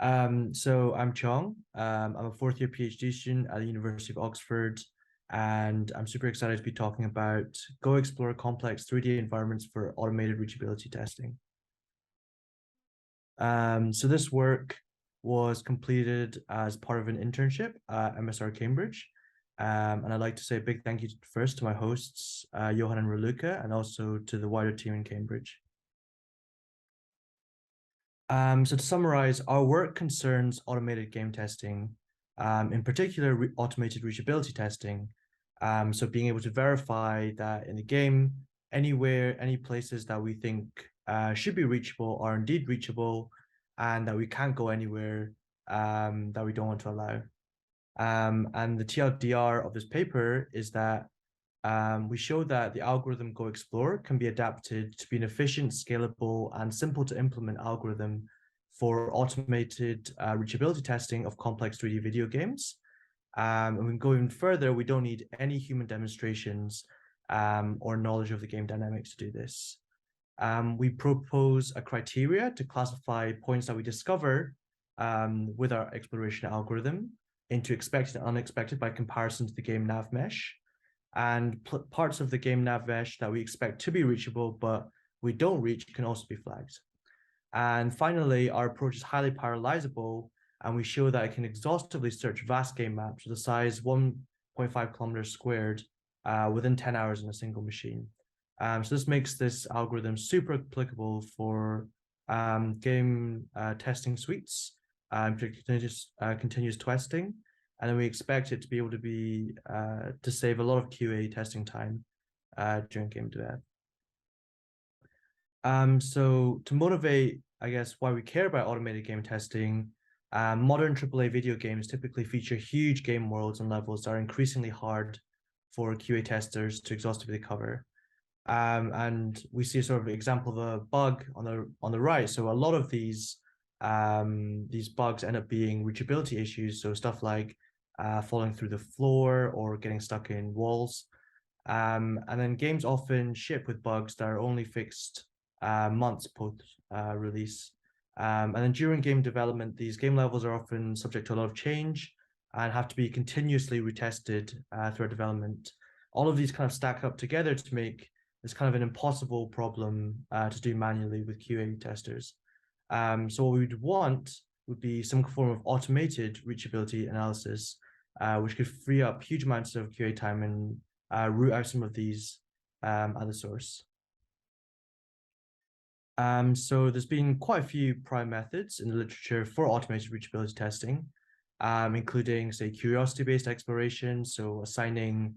So I'm Chong. I'm a fourth year PhD student at the University of Oxford, and I'm super excited to be talking about Go explore complex 3D environments for automated reachability testing. So this work was completed as part of an internship at MSR Cambridge. And I'd like to say a big thank you first to my hosts, Johan and Raluca, and also to the wider team in Cambridge. So to summarize, our work concerns automated game testing, in particular automated reachability testing. So being able to verify that in the game, anywhere, any places that we think should be reachable are indeed reachable, and that we can't go anywhere that we don't want to allow. And the TLDR of this paper is that we show that the algorithm Go Explore can be adapted to be an efficient, scalable, and simple to implement algorithm for automated reachability testing of complex 3D video games. And we can go even further. We don't need any human demonstrations or knowledge of the game dynamics to do this. We propose a criteria to classify points that we discover with our exploration algorithm into expected and unexpected by comparison to the game nav mesh. And parts of the game nav mesh that we expect to be reachable, but we don't reach, can also be flagged. And finally, our approach is highly parallelizable, and we show that it can exhaustively search vast game maps with a size 1.5 kilometers squared within 10 hours in a single machine. So this makes this algorithm super applicable for game testing suites, continuous testing, and then we expect it to be able to be to save a lot of QA testing time during game dev. So to motivate, I guess, why we care about automated game testing, modern AAA video games typically feature huge game worlds and levels that are increasingly hard for QA testers to exhaustively cover. And we see a sort of example of a bug on the right. So a lot of these bugs end up being reachability issues. So stuff like falling through the floor or getting stuck in walls. And then games often ship with bugs that are only fixed months post release. And then during game development, these game levels are often subject to a lot of change and have to be continuously retested throughout development. All of these kind of stack up together to make this kind of an impossible problem to do manually with QA testers. So what we would want would be some form of automated reachability analysis, which could free up huge amounts of QA time and root out some of these at the source. So there's been quite a few prime methods in the literature for automated reachability testing, including, say, curiosity-based exploration, so assigning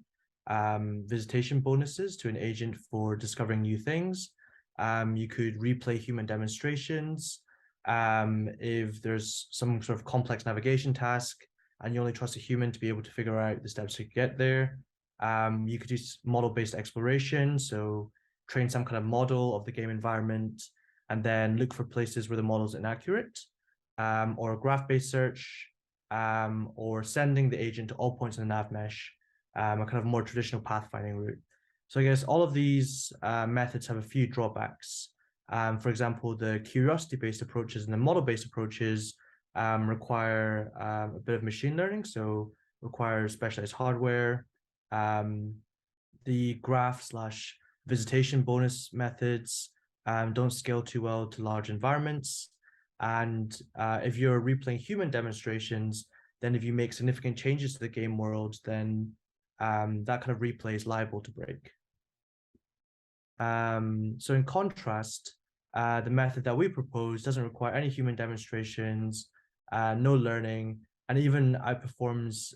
visitation bonuses to an agent for discovering new things. You could replay human demonstrations if there's some sort of complex navigation task and you only trust a human to be able to figure out the steps to get there. You could use model-based exploration, so train some kind of model of the game environment and then look for places where the model is inaccurate, or a graph-based search, or sending the agent to all points in the nav mesh, a kind of more traditional pathfinding route. So I guess all of these methods have a few drawbacks. For example, the curiosity-based approaches and the model-based approaches require a bit of machine learning, so require specialized hardware. The graph/visitation bonus methods don't scale too well to large environments. And if you're replaying human demonstrations, then if you make significant changes to the game world, then that kind of replay is liable to break. So in contrast, the method that we propose doesn't require any human demonstrations, no learning, and even outperforms,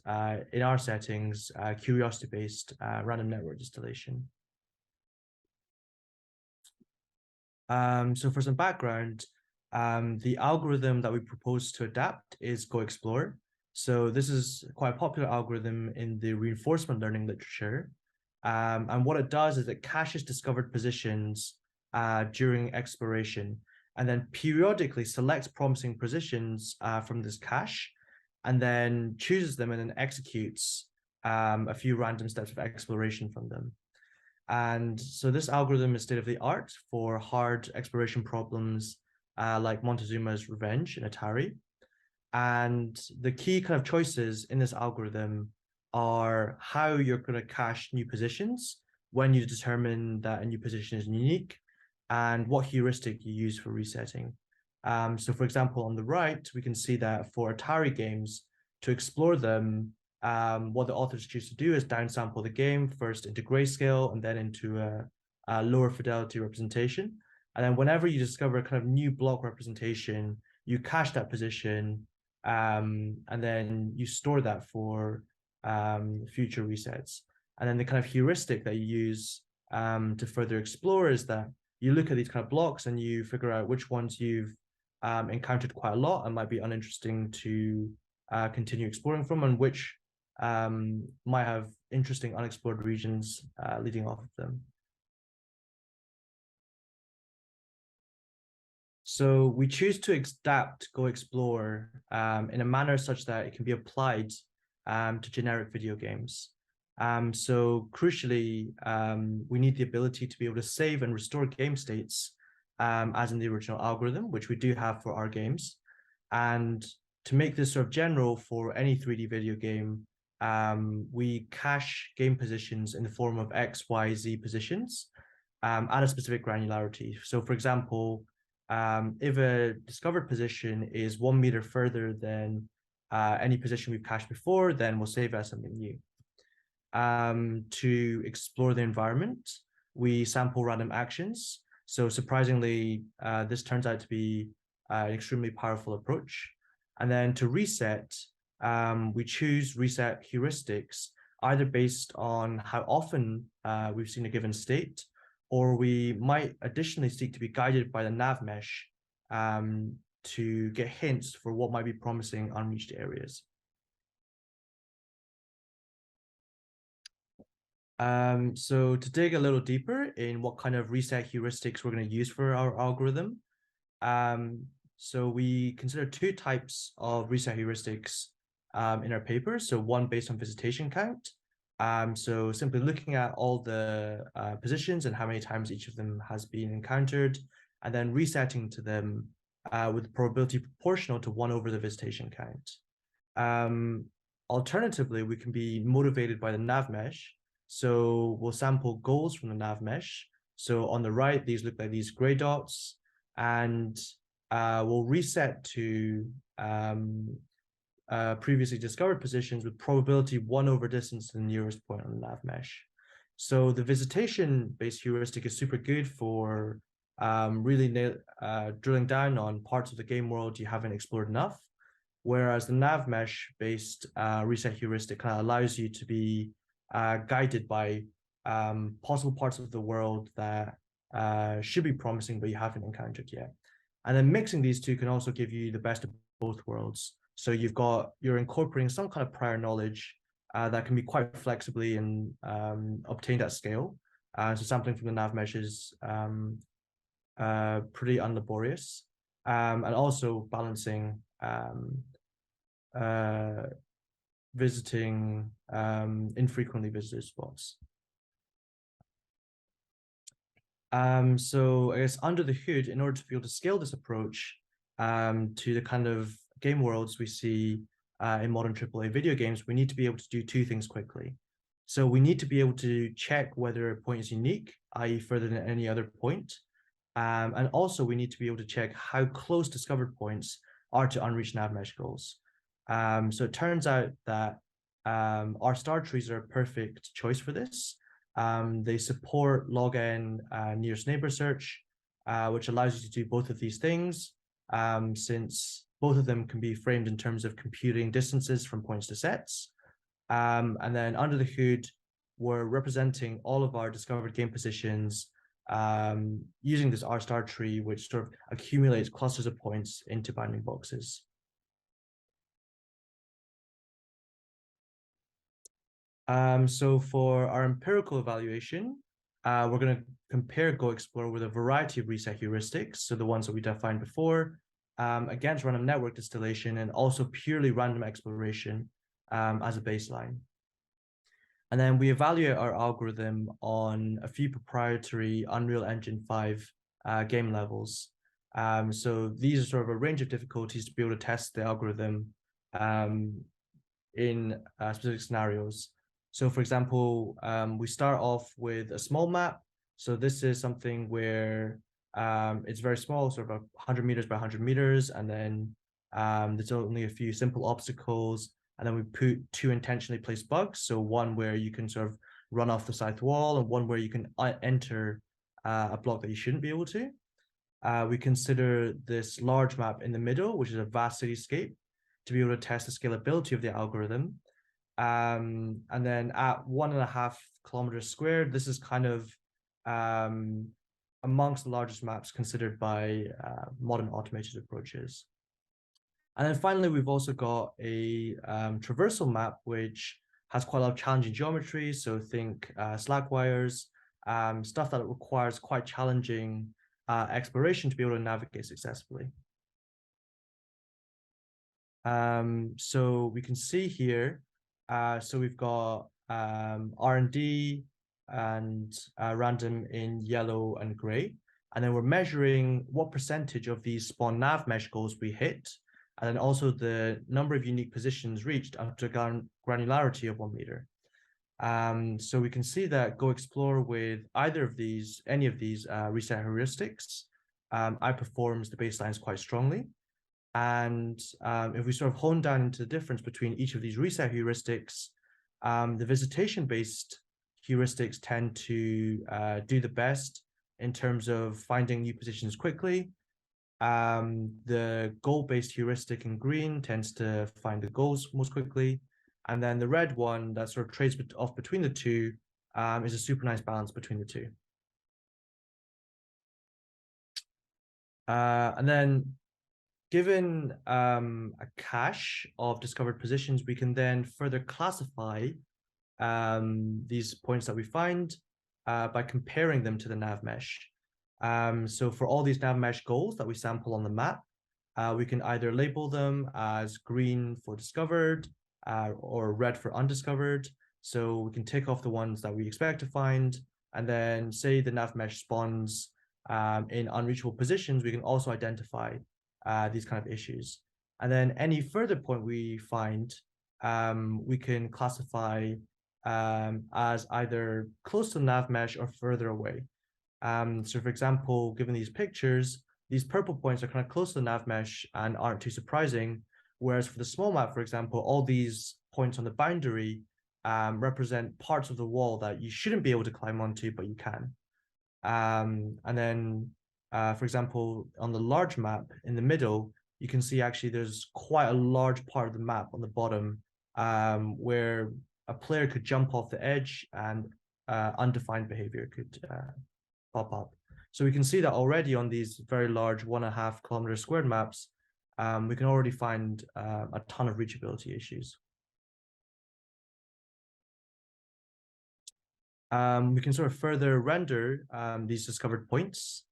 in our settings, curiosity-based random network distillation. So for some background, the algorithm that we propose to adapt is Go Explore. So this is quite a popular algorithm in the reinforcement learning literature. And what it does is it caches discovered positions during exploration and then periodically selects promising positions from this cache and then chooses them and then executes a few random steps of exploration from them. And so this algorithm is state of the art for hard exploration problems like Montezuma's Revenge in Atari. And the key kind of choices in this algorithm are how you're going to cache new positions when you determine that a new position is unique, and what heuristic you use for resetting. So for example, on the right, we can see that for Atari games, to explore them, what the authors choose to do is downsample the game first into grayscale and then into a lower fidelity representation. And then whenever you discover a kind of new block representation, you cache that position, and then you store that for future resets. And then the kind of heuristic that you use to further explore is that you look at these kind of blocks and you figure out which ones you've encountered quite a lot and might be uninteresting to continue exploring from, and which might have interesting unexplored regions leading off of them. So we choose to adapt Go Explore in a manner such that it can be applied to generic video games. So crucially, we need the ability to be able to save and restore game states as in the original algorithm, which we do have for our games. And to make this sort of general for any 3D video game, we cache game positions in the form of X, Y, Z positions at a specific granularity. So for example, if a discovered position is 1 meter further than any position we've cached before, then we'll save as something new. To explore the environment, we sample random actions. So surprisingly, this turns out to be an extremely powerful approach. And then to reset, we choose reset heuristics, either based on how often we've seen a given state, or we might additionally seek to be guided by the nav mesh to get hints for what might be promising unreached areas. So to dig a little deeper in what kind of reset heuristics we're going to use for our algorithm, so we consider two types of reset heuristics in our paper. So one based on visitation count. So simply looking at all the positions and how many times each of them has been encountered, and then resetting to them with probability proportional to 1 over the visitation count. Alternatively, we can be motivated by the nav mesh. So we'll sample goals from the nav mesh. So on the right, these look like these gray dots, and we'll reset to previously discovered positions with probability 1 over distance to the nearest point on the nav mesh. So the visitation-based heuristic is super good for really drilling down on parts of the game world you haven't explored enough, whereas the nav mesh-based reset heuristic kind of allows you to be guided by possible parts of the world that should be promising but you haven't encountered yet. And then mixing these two can also give you the best of both worlds. So you're incorporating some kind of prior knowledge that can be quite flexibly and obtained at scale. So sampling from the nav mesh is pretty unlaborious, and also balancing visiting infrequently visited spots. So I guess under the hood, in order to be able to scale this approach to the kind of game worlds we see in modern AAA video games, we need to be able to do two things quickly. So we need to be able to check whether a point is unique, i.e. further than any other point. And also we need to be able to check how close discovered points are to unreached nav mesh goals. So it turns out that our star trees are a perfect choice for this. They support log n nearest neighbor search, which allows you to do both of these things, since both of them can be framed in terms of computing distances from points to sets. And then under the hood, we're representing all of our discovered game positions using this R star tree, which sort of accumulates clusters of points into bounding boxes. So for our empirical evaluation, we're going to compare Go Explore with a variety of reset heuristics, so the ones that we defined before, against random network distillation and also purely random exploration as a baseline. And then we evaluate our algorithm on a few proprietary Unreal Engine 5 game levels. So these are sort of a range of difficulties to be able to test the algorithm in specific scenarios. So for example, we start off with a small map. So this is something where it's very small, sort of 100 meters by 100 meters, and then there's only a few simple obstacles, and then we put two intentionally placed bugs. So one where you can sort of run off the south wall, and one where you can enter a block that you shouldn't be able to. We consider this large map in the middle, which is a vast cityscape, to be able to test the scalability of the algorithm. And then at 1.5 kilometers squared, this is kind of amongst the largest maps considered by modern automated approaches. And then finally, we've also got a traversal map, which has quite a lot of challenging geometry. So think slack wires, stuff that requires quite challenging exploration to be able to navigate successfully. So we can see here, so we've got R&D and random in yellow and gray. And then we're measuring what percentage of these spawn nav mesh goals we hit, and then also the number of unique positions reached up to a granularity of 1 meter. So we can see that go explore with either of these, any of these reset heuristics, outperforms the baselines quite strongly. And if we sort of hone down into the difference between each of these reset heuristics, the visitation-based heuristics tend to do the best in terms of finding new positions quickly. The goal-based heuristic in green tends to find the goals most quickly. And then the red one that sort of trades off between the two is a super nice balance between the two. And then given a cache of discovered positions, we can then further classify these points that we find by comparing them to the nav mesh. So for all these nav mesh goals that we sample on the map, we can either label them as green for discovered or red for undiscovered. So we can tick off the ones that we expect to find, and then say the nav mesh spawns in unreachable positions, we can also identify these kind of issues. And then any further point we find, we can classify as either close to the nav mesh or further away. So for example, given these pictures, these purple points are kind of close to the nav mesh and aren't too surprising. Whereas for the small map, for example, all these points on the boundary represent parts of the wall that you shouldn't be able to climb onto, but you can. And then, for example, on the large map in the middle, you can see actually there's quite a large part of the map on the bottom where a player could jump off the edge and undefined behavior could pop up. So we can see that already on these very large 1.5 kilometer squared maps, we can already find a ton of reachability issues. We can sort of further render these discovered points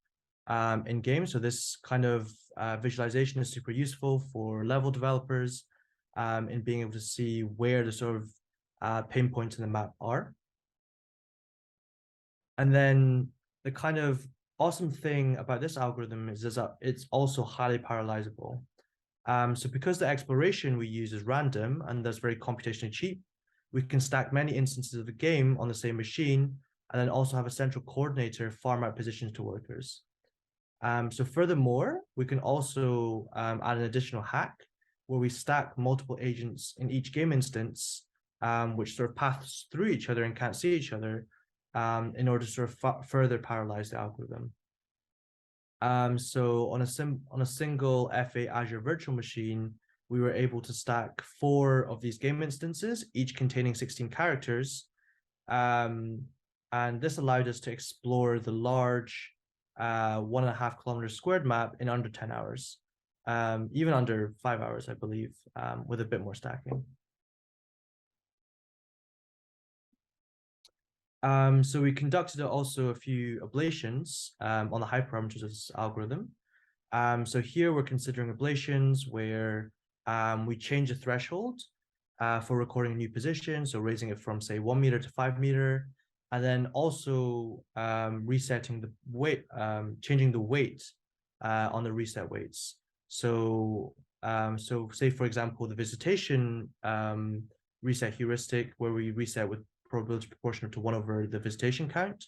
in game. So this kind of visualization is super useful for level developers in being able to see where the sort of pain points in the map are. And then the kind of awesome thing about this algorithm is that it's also highly parallelizable. So because the exploration we use is random and that's very computationally cheap, we can stack many instances of the game on the same machine and then also have a central coordinator farm out positions to workers. So furthermore, we can also add an additional hack where we stack multiple agents in each game instance, which sort of pass through each other and can't see each other in order to sort of further parallelize the algorithm. So on a single FA Azure virtual machine, we were able to stack 4 of these game instances, each containing 16 characters. And this allowed us to explore the large 1.5 kilometer squared map in under 10 hours, even under 5 hours, I believe, with a bit more stacking. So we conducted also a few ablations on the hyperparameters of this algorithm. So here we're considering ablations where we change the threshold for recording a new position, so raising it from say 1 meter to 5 meter, and then also resetting the weight, changing the weight on the reset weights. So say, for example, the visitation reset heuristic, where we reset with probability proportional to 1 over the visitation count.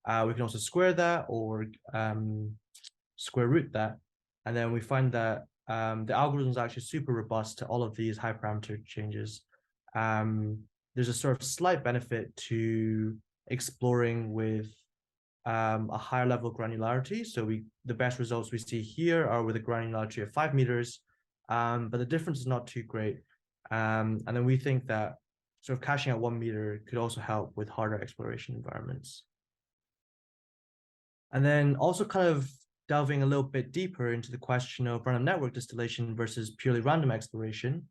We can also square that or square root that. And then we find that the algorithm is actually super robust to all of these high parameter changes. There's a sort of slight benefit to exploring with a higher level of granularity. So the best results we see here are with a granularity of 5 meters, but the difference is not too great. And then we think that sort of caching at 1 meter could also help with harder exploration environments. And then also kind of delving a little bit deeper into the question of random network distillation versus purely random exploration,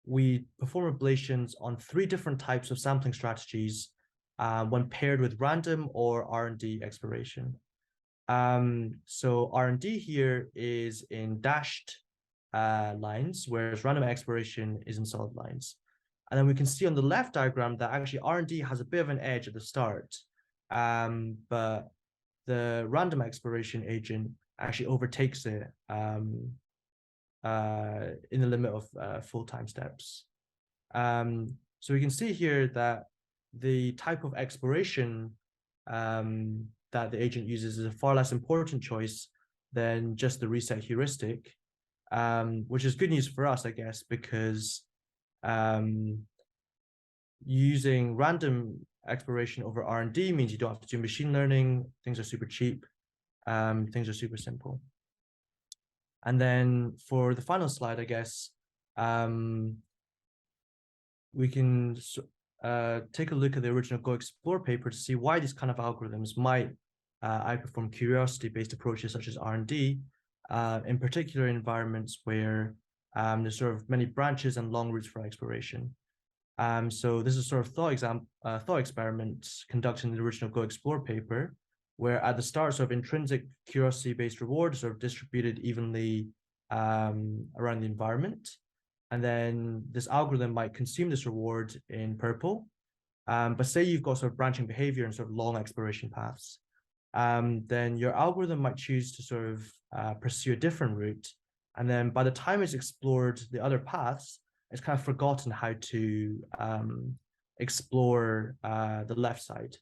we perform ablations on 3 different types of sampling strategies when paired with random or R&D exploration. So R&D here is in dashed lines, whereas random exploration is in solid lines. And then we can see on the left diagram that actually R&D has a bit of an edge at the start, but the random exploration agent actually overtakes it in the limit of full time steps. So we can see here that the type of exploration that the agent uses is a far less important choice than just the reset heuristic, which is good news for us, I guess, because using random exploration over R&D means you don't have to do machine learning. Things are super cheap. Things are super simple. And then for the final slide, I guess, we can take a look at the original Go Explore paper to see why these kind of algorithms might outperform curiosity-based approaches such as R&D, in particular environments where there's sort of many branches and long routes for exploration. So this is sort of thought experiment conducted in the original Go Explore paper, where at the start, sort of intrinsic curiosity-based rewards are distributed evenly around the environment. And then this algorithm might consume this reward in purple. But say you've got sort of branching behavior and sort of long exploration paths, then your algorithm might choose to sort of pursue a different route. And then by the time it's explored the other paths, it's kind of forgotten how to explore the left side.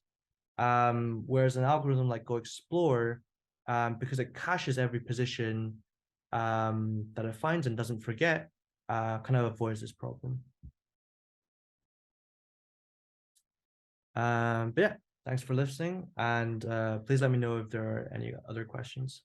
Whereas an algorithm like Go Explore, because it caches every position that it finds and doesn't forget, kind of avoids this problem. But yeah, thanks for listening, and please let me know if there are any other questions.